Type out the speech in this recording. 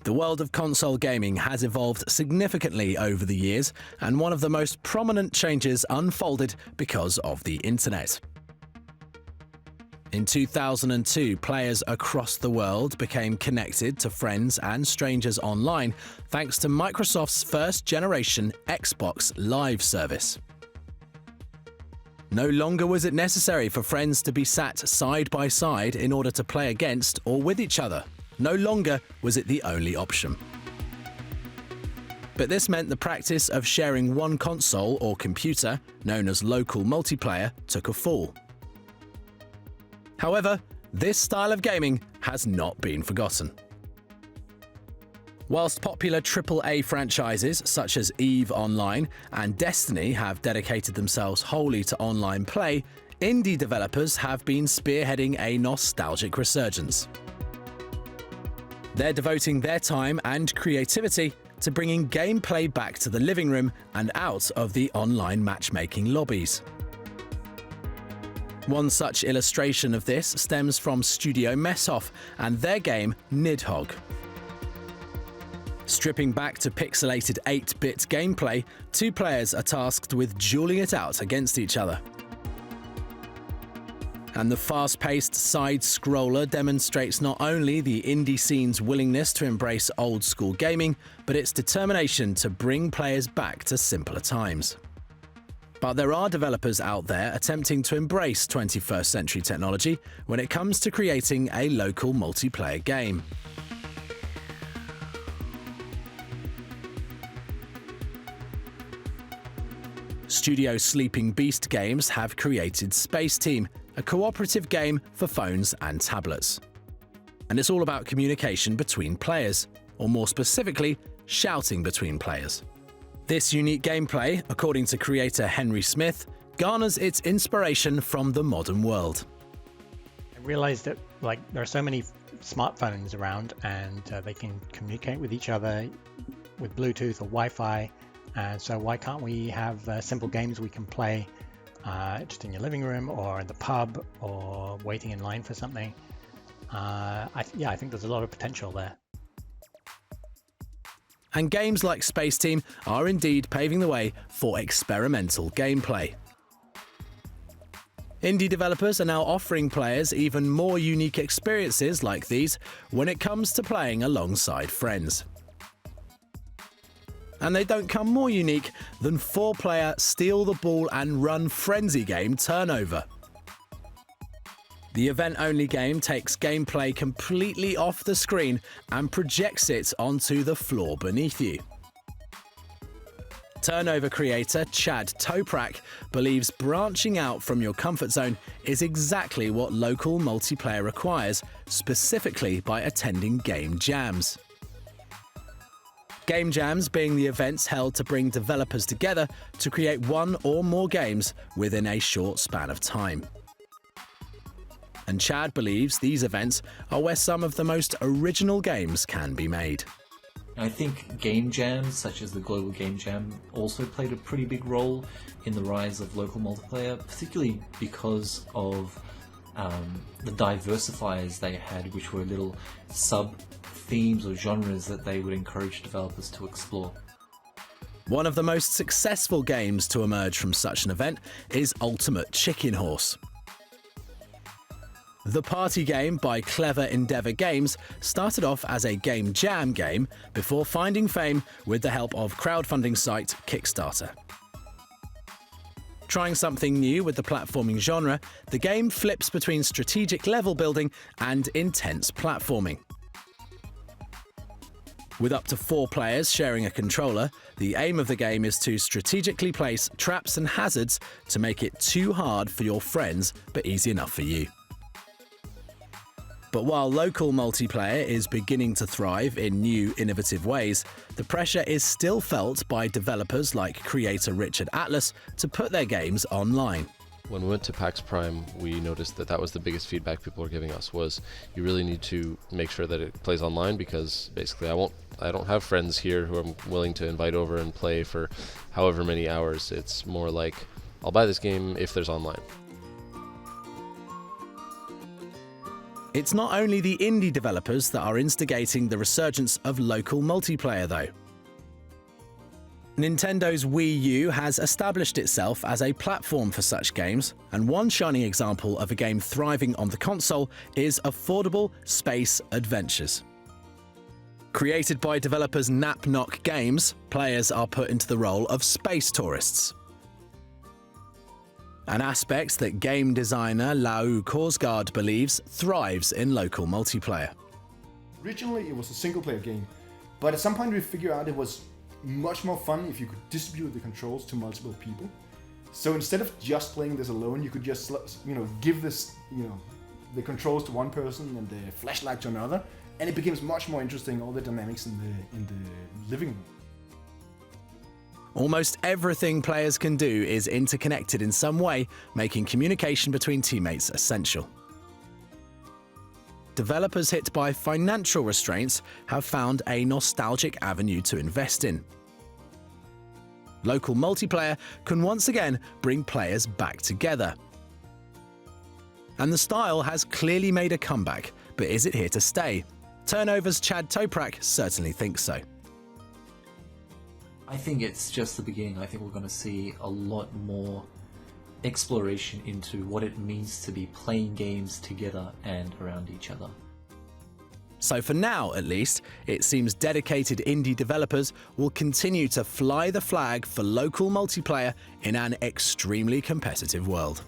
The world of console gaming has evolved significantly over the years, and one of the most prominent changes unfolded because of the internet. In 2002, players across the world became connected to friends and strangers online thanks to Microsoft's first-generation Xbox Live service. No longer was it necessary for friends to be sat side by side in order to play against or with each other. No longer was it the only option. But this meant the practice of sharing one console or computer, known as local multiplayer, took a fall. However, this style of gaming has not been forgotten. Whilst popular AAA franchises such as EVE Online and Destiny have dedicated themselves wholly to online play, indie developers have been spearheading a nostalgic resurgence. They're devoting their time and creativity to bringing gameplay back to the living room and out of the online matchmaking lobbies. One such illustration of this stems from Studio Messoff and their game Nidhogg. Stripping back to pixelated 8-bit gameplay, two players are tasked with dueling it out against each other. And the fast-paced side-scroller demonstrates not only the indie scene's willingness to embrace old-school gaming, but its determination to bring players back to simpler times. But there are developers out there attempting to embrace 21st century technology when it comes to creating a local multiplayer game. Studio Sleeping Beast Games have created Space Team, a cooperative game for phones and tablets. And it's all about communication between players, or more specifically, shouting between players. This unique gameplay, according to creator Henry Smith, garners its inspiration from the modern world. I realized that there are so many smartphones around, and they can communicate with each other with Bluetooth or Wi-Fi. And so why can't we have simple games we can play just in your living room or in the pub or waiting in line for something? I think there's a lot of potential there. And games like Space Team are indeed paving the way for experimental gameplay. Indie developers are now offering players even more unique experiences like these when it comes to playing alongside friends. And they don't come more unique than 4-player steal the ball and run frenzy game Turnover. The event-only game takes gameplay completely off the screen and projects it onto the floor beneath you. Turnover creator Chad Toprak believes branching out from your comfort zone is exactly what local multiplayer requires, specifically by attending game jams. Game jams being the events held to bring developers together to create one or more games within a short span of time. And Chad believes these events are where some of the most original games can be made. I think game jams, such as the Global Game Jam, also played a pretty big role in the rise of local multiplayer, particularly because of the diversifiers they had, which were little sub-themes or genres that they would encourage developers to explore. One of the most successful games to emerge from such an event is Ultimate Chicken Horse. The party game by Clever Endeavour Games started off as a game jam game before finding fame with the help of crowdfunding site Kickstarter. Trying something new with the platforming genre, the game flips between strategic level building and intense platforming. With up to 4 players sharing a controller, the aim of the game is to strategically place traps and hazards to make it too hard for your friends but easy enough for you. But while local multiplayer is beginning to thrive in new, innovative ways, the pressure is still felt by developers like creator Richard Atlas to put their games online. When we went to PAX Prime, we noticed that was the biggest feedback people were giving us, was you really need to make sure that it plays online, because basically I don't have friends here who I'm willing to invite over and play for however many hours. It's more like, I'll buy this game if there's online. It's not only the indie developers that are instigating the resurgence of local multiplayer, though. Nintendo's Wii U has established itself as a platform for such games, and one shining example of a game thriving on the console is affordable space adventures. Created by developers Nidhogg Games, players are put into the role of space tourists. An aspect that game designer Lau Korsgaard believes thrives in local multiplayer. Originally, it was a single-player game, but at some point we figured out it was much more fun if you could distribute the controls to multiple people. So instead of just playing this alone, you could just, give this, the controls to one person and the flashlight to another, and it becomes much more interesting, all the dynamics in the living room. Almost everything players can do is interconnected in some way, making communication between teammates essential. Developers hit by financial restraints have found a nostalgic avenue to invest in. Local multiplayer can once again bring players back together. And the style has clearly made a comeback, but is it here to stay? Turnover's Chad Toprak certainly thinks so. I think it's just the beginning. I think we're going to see a lot more exploration into what it means to be playing games together and around each other. So for now, at least, it seems dedicated indie developers will continue to fly the flag for local multiplayer in an extremely competitive world.